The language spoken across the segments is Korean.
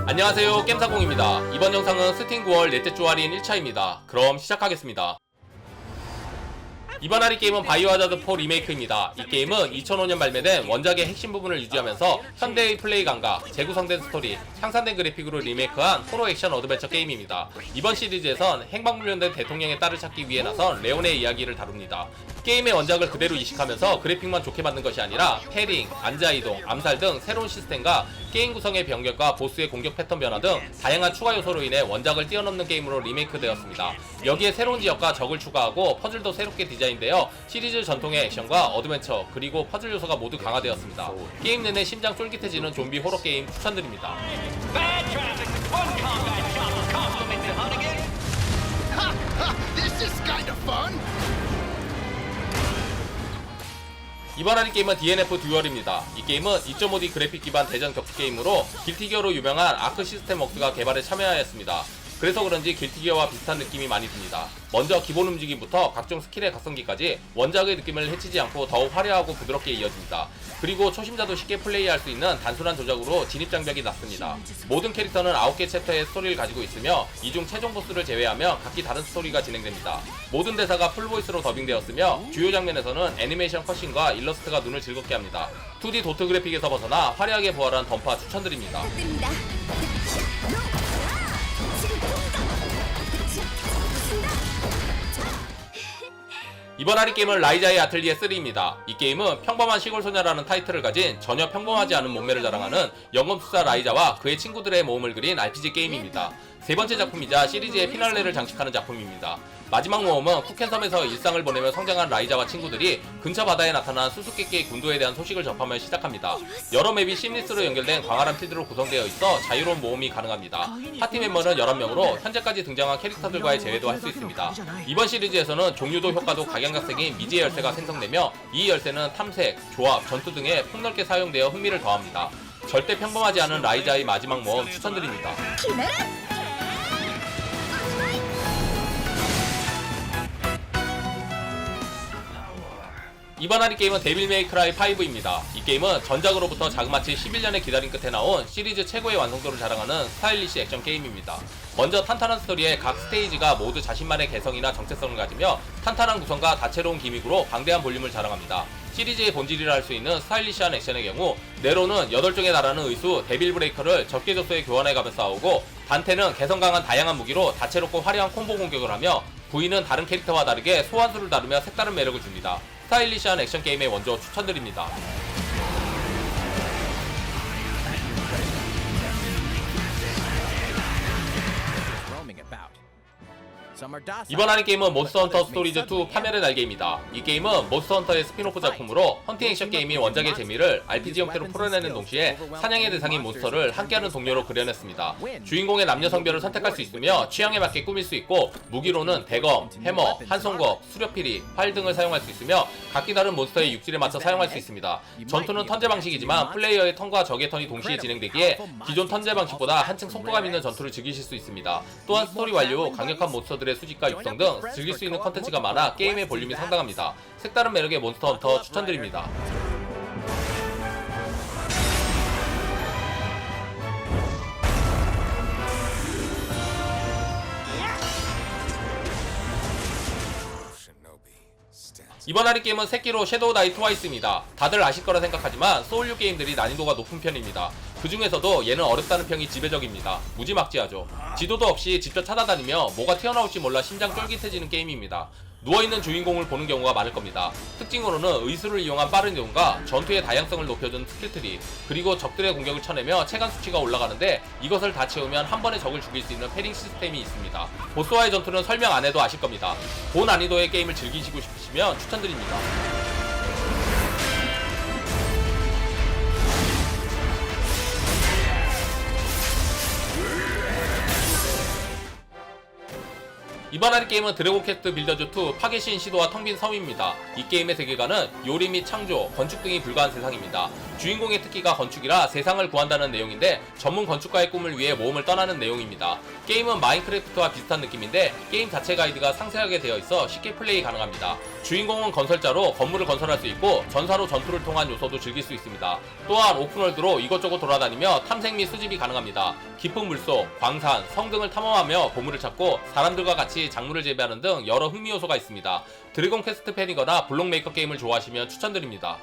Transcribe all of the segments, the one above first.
안녕하세요, 겜사공입니다. 이번 영상은 스팀 9월 넷째 주 할인 1차입니다. 그럼 시작하겠습니다. 이번 할인 게임은 바이오하자드 4 리메이크입니다. 이 게임은 2005년 발매된 원작의 핵심 부분을 유지하면서 현대의 플레이 감각, 재구성된 스토리, 향상된 그래픽으로 리메이크한 호러 액션 어드벤처 게임입니다. 이번 시리즈에선 행방불명된 대통령의 딸을 찾기 위해 나선 레온의 이야기를 다룹니다. 게임의 원작을 그대로 이식하면서 그래픽만 좋게 만든 것이 아니라 패링, 앉아이동, 암살 등 새로운 시스템과 게임 구성의 변경과 보스의 공격 패턴 변화 등 다양한 추가 요소로 인해 원작을 뛰어넘는 게임으로 리메이크 되었습니다. 여기에 새로운 지역과 적을 추가하고 퍼즐도 새롭게 디자인되어 시리즈 전통의 액션과 어드벤처 그리고 퍼즐 요소가 모두 강화되었습니다. 게임 내내 심장 쫄깃해지는 좀비 호러 게임 추천드립니다. 이번 할인 게임은 DNF 듀얼입니다. 이 게임은 2.5D 그래픽 기반 대전 격투 게임으로 길티기어로 유명한 아크 시스템 웍스가 개발에 참여하였습니다. 그래서 그런지 길티기어와 비슷한 느낌이 많이 듭니다. 먼저 기본 움직임부터 각종 스킬의 각성기까지 원작의 느낌을 해치지 않고 더욱 화려하고 부드럽게 이어집니다. 그리고 초심자도 쉽게 플레이할 수 있는 단순한 조작으로 진입장벽이 낮습니다. 모든 캐릭터는 9개 챕터의 스토리를 가지고 있으며 이 중 최종 보스를 제외하면 각기 다른 스토리가 진행됩니다. 모든 대사가 풀보이스로 더빙되었으며 주요 장면에서는 애니메이션 컷신과 일러스트가 눈을 즐겁게 합니다. 2D 도트 그래픽에서 벗어나 화려하게 부활한 던파 추천드립니다. 이번 할인 게임은 라이자의 아틀리에 3입니다. 이 게임은 평범한 시골 소녀라는 타이틀을 가진 전혀 평범하지 않은 몸매를 자랑하는 연금술사 라이자와 그의 친구들의 모험을 그린 RPG 게임입니다. 세 번째 작품이자 시리즈의 피날레를 장식하는 작품입니다. 마지막 모험은 쿠켄섬에서 일상을 보내며 성장한 라이자와 친구들이 근처 바다에 나타난 수수께끼의 군도에 대한 소식을 접하며 시작합니다. 여러 맵이 심리스로 연결된 광활한 필드로 구성되어 있어 자유로운 모험이 가능합니다. 파티 멤버는 11명으로 현재까지 등장한 캐릭터들과의 제외도 할 수 있습니다. 이번 시리즈에서는 종류도 효과도 각양각색인 미지의 열쇠가 생성되며 이 열쇠는 탐색, 조합, 전투 등에 폭넓게 사용되어 흥미를 더합니다. 절대 평범하지 않은 라이자의 마지막 모험 추천드립니다. 이번 할인 게임은 데빌 메이 크라이 5입니다. 이 게임은 전작으로부터 자그마치 11년의 기다림 끝에 나온 시리즈 최고의 완성도를 자랑하는 스타일리시 액션 게임입니다. 먼저 탄탄한 스토리에 각 스테이지가 모두 자신만의 개성이나 정체성을 가지며 탄탄한 구성과 다채로운 기믹으로 방대한 볼륨을 자랑합니다. 시리즈의 본질이라 할 수 있는 스타일리시한 액션의 경우 네로는 8종의 나라는 의수 데빌 브레이커를 적개적소에 교환해가며 싸우고 단테는 개성 강한 다양한 무기로 다채롭고 화려한 콤보 공격을 하며 부인은 다른 캐릭터와 다르게 소환수를 다루며 색다른 매력을 줍니다. 스타일리시한 액션 게임의 원조 추천드립니다. 이번 할인 게임은 몬스터 헌터 스토리즈 2 파멸의 날개입니다. 이 게임은 몬스터 헌터의 스피노프 작품으로 헌팅 액션 게임이 원작의 재미를 RPG 형태로 풀어내는 동시에 사냥의 대상인 몬스터를 함께하는 동료로 그려냈습니다. 주인공의 남녀 성별을 선택할 수 있으며 취향에 맞게 꾸밀 수 있고 무기로는 대검, 해머, 한손검, 수렵피리, 활 등을 사용할 수 있으며 각기 다른 몬스터의 육질에 맞춰 사용할 수 있습니다. 전투는 턴제 방식이지만 플레이어의 턴과 적의 턴이 동시에 진행되기에 기존 턴제 방식보다 한층 속도감 있는 전투를 즐기실 수 있습니다. 또한 스토리 완료 후 강력한 몬스터들의 수집과 육성 등 즐길 수 있는 컨텐츠가 많아 게임의 볼륨이 상당합니다. 색다른 매력의 몬스터 헌터 추천드립니다. 이번 할인 게임은 세키로 섀도우 다이 트와이스입니다. 다들 아실 거라 생각하지만 소울류 게임들이 난이도가 높은 편입니다. 그 중에서도 얘는 어렵다는 평이 지배적입니다. 무지막지하죠. 지도도 없이 직접 찾아다니며 뭐가 튀어나올지 몰라 심장 쫄깃해지는 게임입니다. 누워있는 주인공을 보는 경우가 많을 겁니다. 특징으로는 의수를 이용한 빠른 이동과 전투의 다양성을 높여준 스킬트리, 그리고 적들의 공격을 쳐내며 체감 수치가 올라가는데 이것을 다 채우면 한 번에 적을 죽일 수 있는 패링 시스템이 있습니다. 보스와의 전투는 설명 안 해도 아실 겁니다. 고난이도의 게임을 즐기시고 싶으시면 추천드립니다. 이번 하리 게임은 드래곤 퀘스트 빌더즈 2 파괴 시인 시도와 텅빈 섬입니다. 이 게임의 세계관은 요리 및 창조, 건축 등이 불가한 세상입니다. 주인공의 특기가 건축이라 세상을 구한다는 내용인데 전문 건축가의 꿈을 위해 모험을 떠나는 내용입니다. 게임은 마인크래프트와 비슷한 느낌인데 게임 자체 가이드가 상세하게 되어 있어 쉽게 플레이 가능합니다. 주인공은 건설자로 건물을 건설할 수 있고 전사로 전투를 통한 요소도 즐길 수 있습니다. 또한 오픈월드로 이것저것 돌아다니며 탐색 및 수집이 가능합니다. 깊은 물속, 광산, 성 등을 탐험하며 보물을 찾고 사람들과 같이 작물을 재배하는 등 여러 흥미 요소가 있습니다. 드래곤 퀘스트 팬이거나 블록메이커 게임을 좋아하시면 추천드립니다.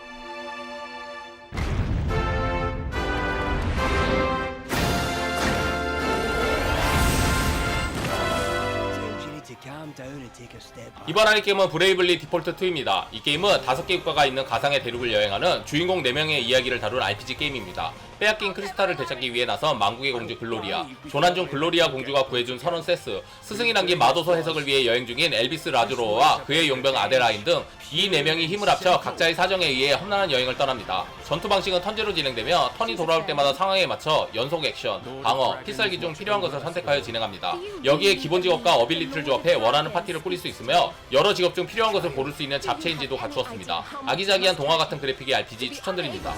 이번 하리 게임은 브레이블리 디폴트 2입니다. 이 게임은 5개 국가가 있는 가상의 대륙을 여행하는 주인공 4명의 이야기를 다룬 RPG 게임입니다. 빼앗긴 크리스탈을 되찾기 위해 나선 망국의 공주 글로리아, 조난 중 글로리아 공주가 구해준 선원 세스, 스승이 남긴 마도서 해석을 위해 여행 중인 엘비스 라즈로와 그의 용병 아데라인 등 이 4명이 힘을 합쳐 각자의 사정에 의해 험난한 여행을 떠납니다. 전투 방식은 턴제로 진행되며 턴이 돌아올 때마다 상황에 맞춰 연속 액션, 방어, 필살기 중 필요한 것을 선택하여 진행합니다. 여기에 기본 직업과 어빌리티를 조합해 원하는 파티를 꾸릴 수 있으며 여러 직업 중 필요한 것을 고를 수 있는 잡체인지도 갖추었습니다. 아기자기한 동화 같은 그래픽의 RPG 추천드립니다.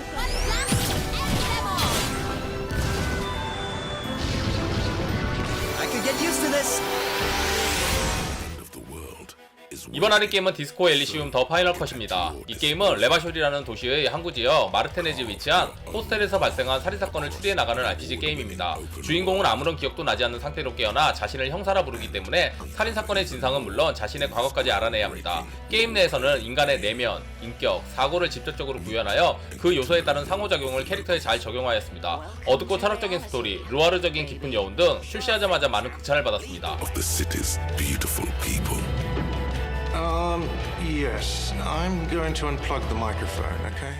이번 하리 게임은 디스코 엘리시움 더 파이널 컷입니다. 이 게임은 레바쇼리라는 도시의 항구지역 마르테네즈에 위치한 호스텔에서 발생한 살인사건을 추리해 나가는 RPG 게임입니다. 주인공은 아무런 기억도 나지 않는 상태로 깨어나 자신을 형사라 부르기 때문에 살인사건의 진상은 물론 자신의 과거까지 알아내야 합니다. 게임 내에서는 인간의 내면, 인격, 사고를 직접적으로 구현하여 그 요소에 따른 상호작용을 캐릭터에 잘 적용하였습니다. 어둡고 철학적인 스토리, 루아르적인 깊은 여운 등 출시하자마자 많은 극찬을 받았습니다. Yes. I'm going to unplug the microphone, okay?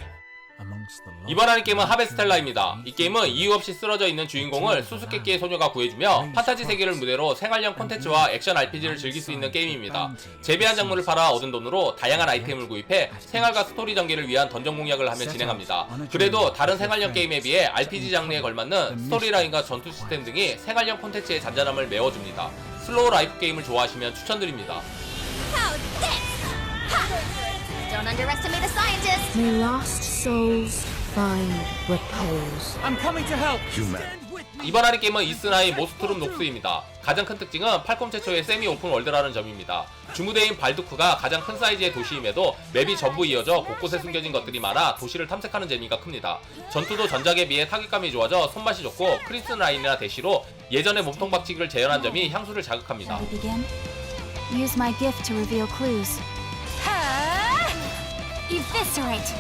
이번 하리 게임은 하베스텔라입니다. 이 게임은 이유 없이 쓰러져 있는 주인공을 수수께끼의 소녀가 구해주며 판타지 세계를 무대로 생활형 콘텐츠와 액션 RPG를 즐길 수 있는 게임입니다. 재배한 작물을 팔아 얻은 돈으로 다양한 아이템을 구입해 생활과 스토리 전개를 위한 던전 공략을 하며 진행합니다. 그래도 다른 생활형 게임에 비해 RPG 장르에 걸맞는 스토리라인과 전투 시스템 등이 생활형 콘텐츠의 잔잔함을 메워줍니다. 슬로우 라이프 게임을 좋아하시면 추천드립니다. Don't underestimate the scientists. May lost souls find repose. I'm coming to help. 이번 하리 게임은 이스나이 모스트룸 녹스입니다. 가장 큰 특징은 팔콤 최초의 세미 오픈 월드라는 점입니다. 주무대인 발두크가 가장 큰 사이즈의 도시임에도 맵이 전부 이어져 곳곳에 숨겨진 것들이 많아 도시를 탐색하는 재미가 큽니다. 전투도 전작에 비해 타격감이 좋아져 손맛이 좋고 크리스 라인이나 대시로 예전의 몸통 박치기를 재현한 점이 향수를 자극합니다. Shall we begin? Use my gift to reveal clues. Eviscerate.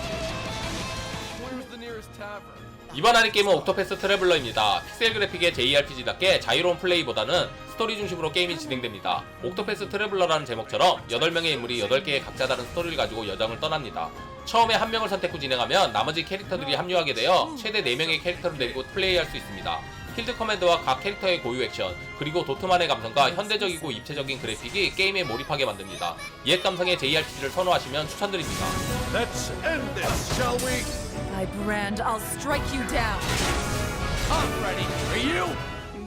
이번 하리 게임은 옥토패스 트래블러입니다. 픽셀 그래픽의 JRPG답게 자유로운 플레이보다는 스토리 중심으로 게임이 진행됩니다. 옥토패스 트래블러라는 제목처럼 8명의 인물이 8개의 각자 다른 스토리를 가지고 여정을 떠납니다. 처음에 한 명을 선택 후 진행하면 나머지 캐릭터들이 합류하게 되어 최대 4명의 캐릭터를 데리고 플레이할 수 있습니다. 필드 커맨더와 각 캐릭터의 고유 액션, 그리고 도트만의 감성과 현대적이고 입체적인 그래픽이 게임에 몰입하게 만듭니다. 옛 감성의 JRPG를 선호하시면 추천드립니다. Let's end this, shall we? By brand, I'll strike you down. I'm ready. Are you?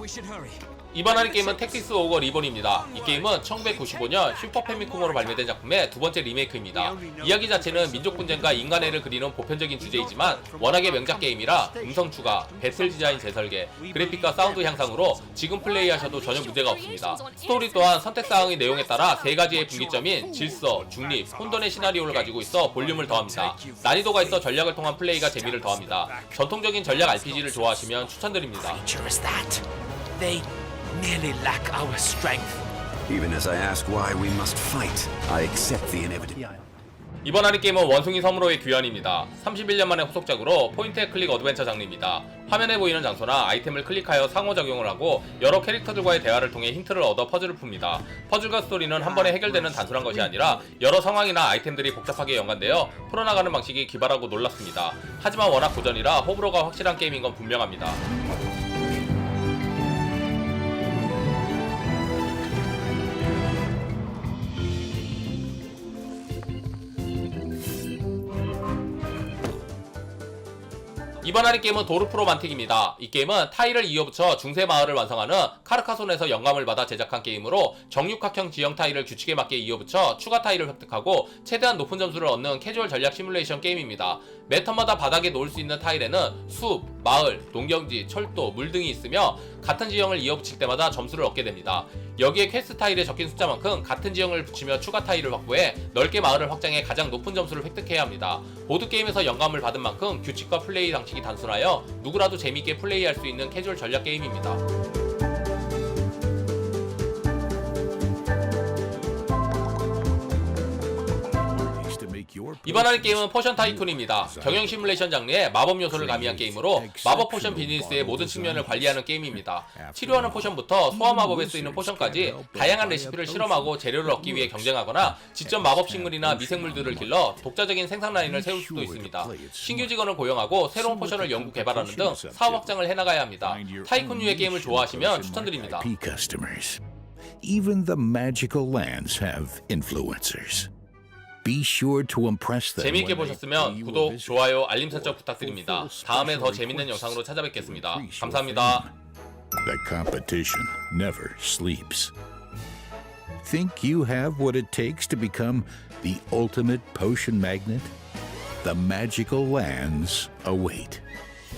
We should hurry. 이번 하리 게임은 택티스 오거 리본입니다. 이 게임은 1995년 슈퍼 패미콤으로 발매된 작품의 2번째 리메이크입니다. 이야기 자체는 민족 분쟁과 인간애를 그리는 보편적인 주제이지만 워낙에 명작 게임이라 음성 추가, 배틀 디자인 재설계, 그래픽과 사운드 향상으로 지금 플레이하셔도 전혀 문제가 없습니다. 스토리 또한 선택사항의 내용에 따라 3가지의 분기점인 질서, 중립, 혼돈의 시나리오를 가지고 있어 볼륨을 더합니다. 난이도가 있어 전략을 통한 플레이가 재미를 더합니다. 전통적인 전략 RPG를 좋아하시면 추천드립니다. They nearly lack our strength. Even as I ask why we must fight, I accept the inevitable. 이번 하리 게임은 원숭이 섬으로의 귀환입니다. 31년 만의 후속작으로 포인트 클릭 어드벤처 장르입니다. 화면에 보이는 장소나 아이템을 클릭하여 상호작용을 하고 여러 캐릭터들과의 대화를 통해 힌트를 얻어 퍼즐을 풉니다. 퍼즐과 스토리는 한 번에 해결되는 단순한 것이 아니라 여러 상황이나 아이템들이 복잡하게 연관되어 풀어나가는 방식이 기발하고 놀랍습니다. 하지만 워낙 고전이라 호불호가 확실한 게임인 건 분명합니다. 이번 할인 게임은 도르프로 만틱입니다. 이 게임은 타일을 이어붙여 중세 마을을 완성하는 카르카손에서 영감을 받아 제작한 게임으로 정육각형 지형 타일을 규칙에 맞게 이어붙여 추가 타일을 획득하고 최대한 높은 점수를 얻는 캐주얼 전략 시뮬레이션 게임입니다. 매 턴마다 바닥에 놓을 수 있는 타일에는 숲, 마을, 농경지, 철도, 물 등이 있으며 같은 지형을 이어붙일 때마다 점수를 얻게 됩니다. 여기에 퀘스트 타일에 적힌 숫자만큼 같은 지형을 붙이며 추가 타일을 확보해 넓게 마을을 확장해 가장 높은 점수를 획득해야 합니다. 보드게임에서 영감을 받은 만큼 규칙과 플레이 방식이 단순하여 누구라도 재미있게 플레이할 수 있는 캐주얼 전략 게임입니다. 이번 할인 게임은 포션 타이쿤입니다. 경영 시뮬레이션 장르에 마법 요소를 가미한 게임으로 마법 포션 비즈니스의 모든 측면을 관리하는 게임입니다. 치료하는 포션부터 소화 마법에 쓰이는 포션까지 다양한 레시피를 실험하고 재료를 얻기 위해 경쟁하거나 직접 마법 식물이나 미생물들을 길러 독자적인 생산 라인을 세울 수도 있습니다. 신규 직원을 고용하고 새로운 포션을 연구 개발하는 등 사업 확장을 해나가야 합니다. 타이쿤류의 게임을 좋아하시면 추천드립니다. Customers. Even the magical lands have influencers. Be sure to impress them. 재미있게 when they 보셨으면 feel 구독, visit. 좋아요, 알림 설정 부탁드립니다. 다음에 더 재밌는 영상으로 찾아뵙겠습니다. 감사합니다. The competition never sleeps. Think you have what it takes to become the ultimate potion magnet? The magical lands await.